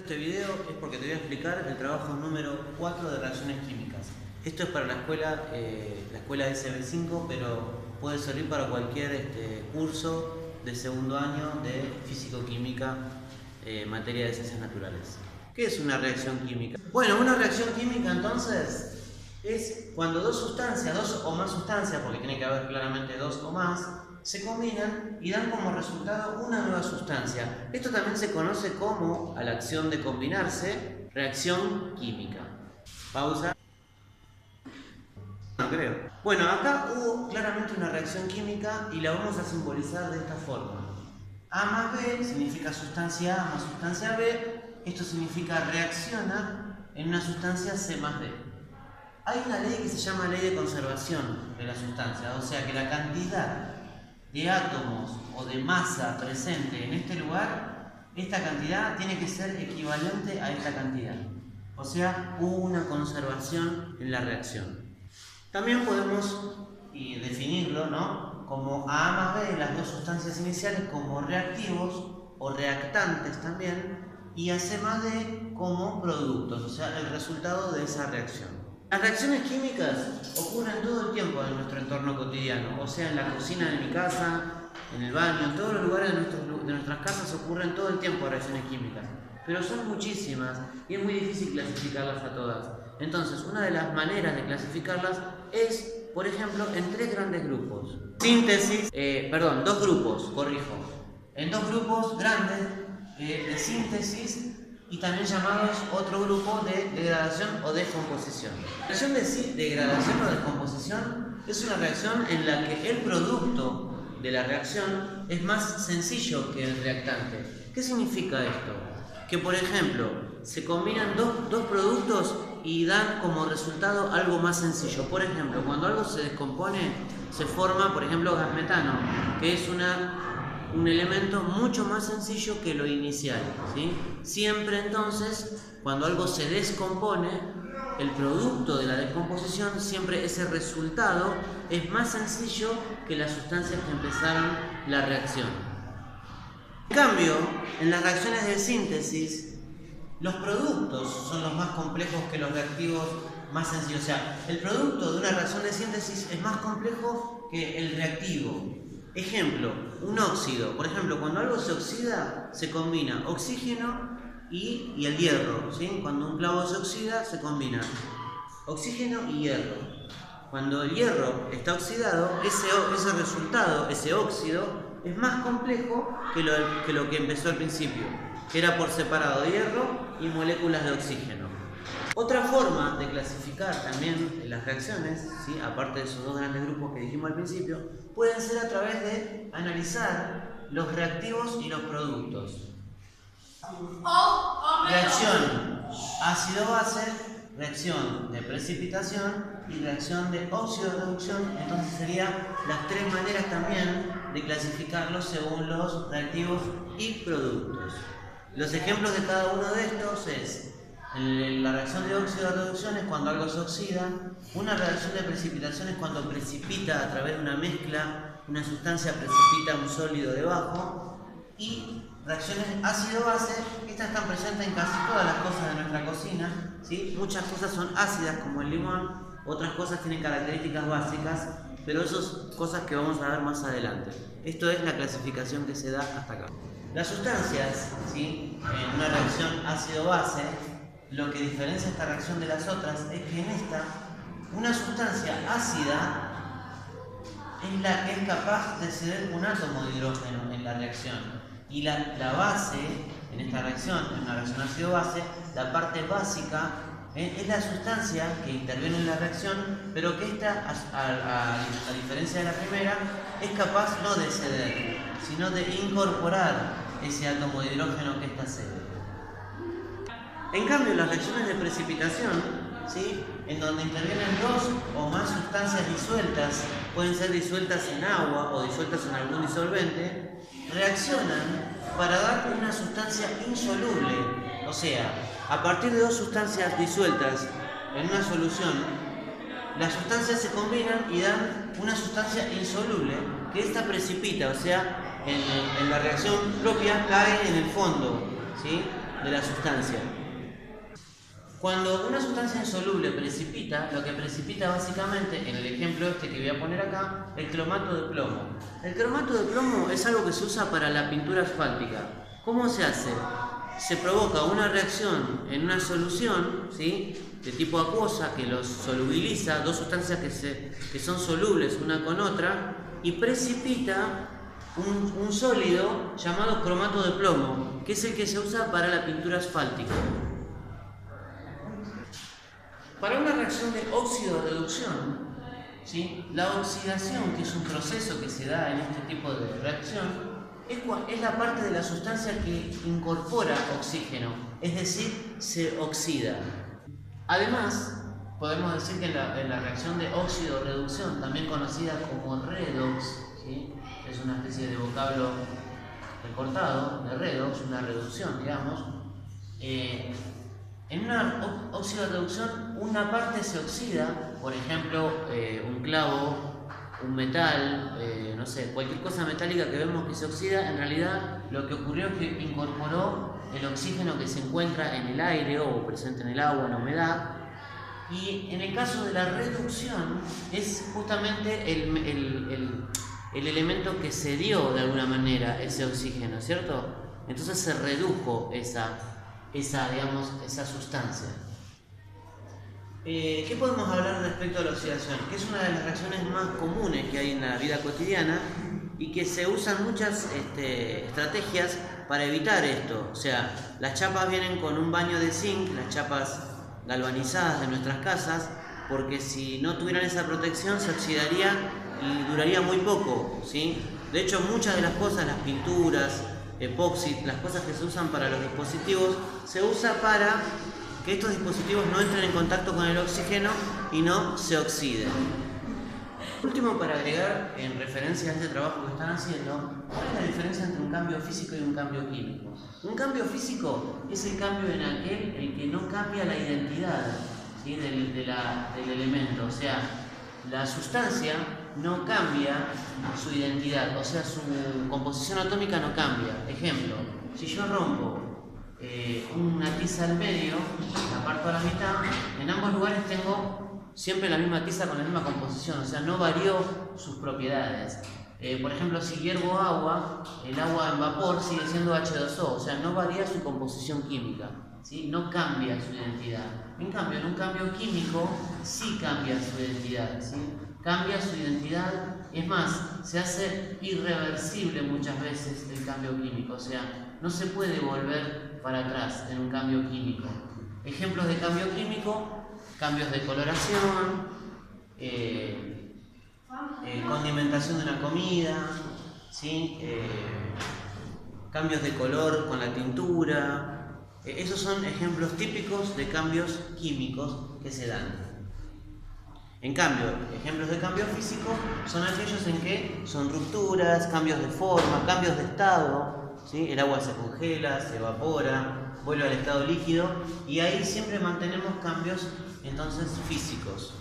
Este video es porque te voy a explicar el trabajo número 4 de reacciones químicas. Esto es para la escuela SB5, pero puede servir para cualquier curso de segundo año de físico-química, materia de ciencias naturales. ¿Qué es una reacción química? Bueno, una reacción química entonces es cuando dos sustancias, dos o más sustancias, porque tiene que haber claramente dos o más, se combinan y dan como resultado una nueva sustancia. Esto también se conoce como, a la acción de combinarse, reacción química. Pausa. No creo. Bueno, acá hubo claramente una reacción química y la vamos a simbolizar de esta forma. A más B significa sustancia A más sustancia B. Esto significa reacciona en una sustancia C más D. Hay una ley que se llama ley de conservación de la sustancia, o sea que la cantidad de átomos o de masa presente en este lugar, esta cantidad tiene que ser equivalente a esta cantidad. O sea, hubo una conservación en la reacción. También podemos definirlo, ¿no?, como a más B, las dos sustancias iniciales, como reactivos o reactantes también, y a C más D como productos, o sea, el resultado de esa reacción. Las reacciones químicas ocurren todo el tiempo en nuestro entorno cotidiano, o sea, en la cocina de mi casa, en el baño, en todos los lugares de nuestras casas ocurren todo el tiempo reacciones químicas, pero son muchísimas y es muy difícil clasificarlas a todas. Entonces, una de las maneras de clasificarlas es, por ejemplo, en tres grandes grupos. Dos grupos, corrijo. En dos grupos grandes de síntesis y también llamados otro grupo de degradación o descomposición. La reacción de degradación o descomposición es una reacción en la que el producto de la reacción es más sencillo que el reactante. ¿Qué significa esto? Que, por ejemplo, se combinan dos productos y dan como resultado algo más sencillo. Por ejemplo, cuando algo se descompone, se forma, por ejemplo, gas metano, que es un elemento mucho más sencillo que lo inicial, ¿sí? Siempre entonces, cuando algo se descompone, el producto de la descomposición, siempre ese resultado es más sencillo que las sustancias que empezaron la reacción. En cambio, en las reacciones de síntesis, los productos son los más complejos que los reactivos más sencillos. O sea, el producto de una reacción de síntesis es más complejo que el reactivo. Ejemplo, un óxido. Por ejemplo, cuando algo se oxida, se combina oxígeno y el hierro, ¿sí? Cuando un clavo se oxida, se combina oxígeno y hierro. Cuando el hierro está oxidado, ese resultado, ese óxido, es más complejo que lo que empezó al principio, que era por separado hierro y moléculas de oxígeno. Otra forma de clasificar también las reacciones, ¿sí?, aparte de esos dos grandes grupos que dijimos al principio, pueden ser a través de analizar los reactivos y los productos. Reacción ácido-base, reacción de precipitación y reacción de óxido-reducción. Entonces serían las tres maneras también de clasificarlos según los reactivos y productos. Los ejemplos de cada uno de estos es: la reacción de óxido-reducción es cuando algo se oxida. Una reacción de precipitación es cuando precipita a través de una mezcla, una sustancia precipita un sólido debajo. Y reacciones ácido-base, estas están presentes en casi todas las cosas de nuestra cocina, ¿sí? Muchas cosas son ácidas como el limón, otras cosas tienen características básicas, pero esas son cosas que vamos a ver más adelante. Esto es la clasificación que se da hasta acá. Las sustancias, ¿sí?, en una reacción ácido-base, lo que diferencia esta reacción de las otras es que en esta, una sustancia ácida es la que es capaz de ceder un átomo de hidrógeno en la reacción. Y la base, en esta reacción, en una reacción ácido-base, la parte básica es la sustancia que interviene en la reacción, pero que esta, a diferencia de la primera, es capaz no de ceder, sino de incorporar ese átomo de hidrógeno que esta cede. En cambio, las reacciones de precipitación, ¿sí?, en donde intervienen dos o más sustancias disueltas, pueden ser disueltas en agua o disueltas en algún disolvente, reaccionan para dar una sustancia insoluble. O sea, a partir de dos sustancias disueltas en una solución, las sustancias se combinan y dan una sustancia insoluble que esta precipita, o sea, en la reacción propia cae en el fondo, ¿sí? de la sustancia. Cuando una sustancia insoluble precipita, lo que precipita básicamente, en el ejemplo este que voy a poner acá, el cromato de plomo. El cromato de plomo es algo que se usa para la pintura asfáltica. ¿Cómo se hace? Se provoca una reacción en una solución, ¿sí?, de tipo acuosa que los solubiliza, dos sustancias que son solubles una con otra, y precipita un sólido llamado cromato de plomo, que es el que se usa para la pintura asfáltica. Para una reacción de óxido-reducción, ¿sí?, la oxidación, que es un proceso que se da en este tipo de reacción, es la parte de la sustancia que incorpora oxígeno, es decir, se oxida. Además, podemos decir que en la reacción de óxido-reducción, también conocida como redox, ¿sí?, es una especie de vocablo recortado de redox, una reducción, digamos. En una óxido-reducción, una parte se oxida, por ejemplo, un clavo, un metal, no sé, cualquier cosa metálica que vemos que se oxida, en realidad lo que ocurrió es que incorporó el oxígeno que se encuentra en el aire o presente en el agua, en la humedad. Y en el caso de la reducción, es justamente el elemento que cedió de alguna manera ese oxígeno, ¿cierto? Entonces se redujo esa sustancia. ¿Qué podemos hablar respecto a la oxidación? Que es una de las reacciones más comunes que hay en la vida cotidiana y que se usan muchas estrategias para evitar esto. O sea, las chapas vienen con un baño de zinc, las chapas galvanizadas de nuestras casas, porque si no tuvieran esa protección se oxidaría y duraría muy poco, ¿sí? De hecho, muchas de las cosas, las pinturas, epoxi, las cosas que se usan para los dispositivos, se usa para que estos dispositivos no entren en contacto con el oxígeno y no se oxiden. Último, para agregar en referencia a este trabajo que están haciendo, ¿cuál es la diferencia entre un cambio físico y un cambio químico? Un cambio físico es el cambio en aquel el que no cambia la identidad, ¿sí?, del elemento, o sea, la sustancia no cambia su identidad, o sea, su composición atómica no cambia. Ejemplo, si yo rompo una tiza al medio, la parto a la mitad, en ambos lugares tengo siempre la misma tiza con la misma composición, o sea, no varió sus propiedades. Por ejemplo, si hiervo agua, el agua en vapor sigue siendo H2O, o sea, no varía su composición química, ¿sí?, no cambia su identidad. En cambio, en un cambio químico sí cambia su identidad, ¿sí?, cambia su identidad, es más, se hace irreversible muchas veces el cambio químico, o sea, no se puede volver para atrás en un cambio químico. Ejemplos de cambio químico: cambios de coloración, condimentación de una comida, ¿sí?, cambios de color con la tintura. Esos son ejemplos típicos de cambios químicos que se dan. En cambio, ejemplos de cambio físico son aquellos en que son rupturas, cambios de forma, cambios de estado, ¿sí?, el agua se congela, se evapora, vuelve al estado líquido, y ahí siempre mantenemos cambios entonces físicos.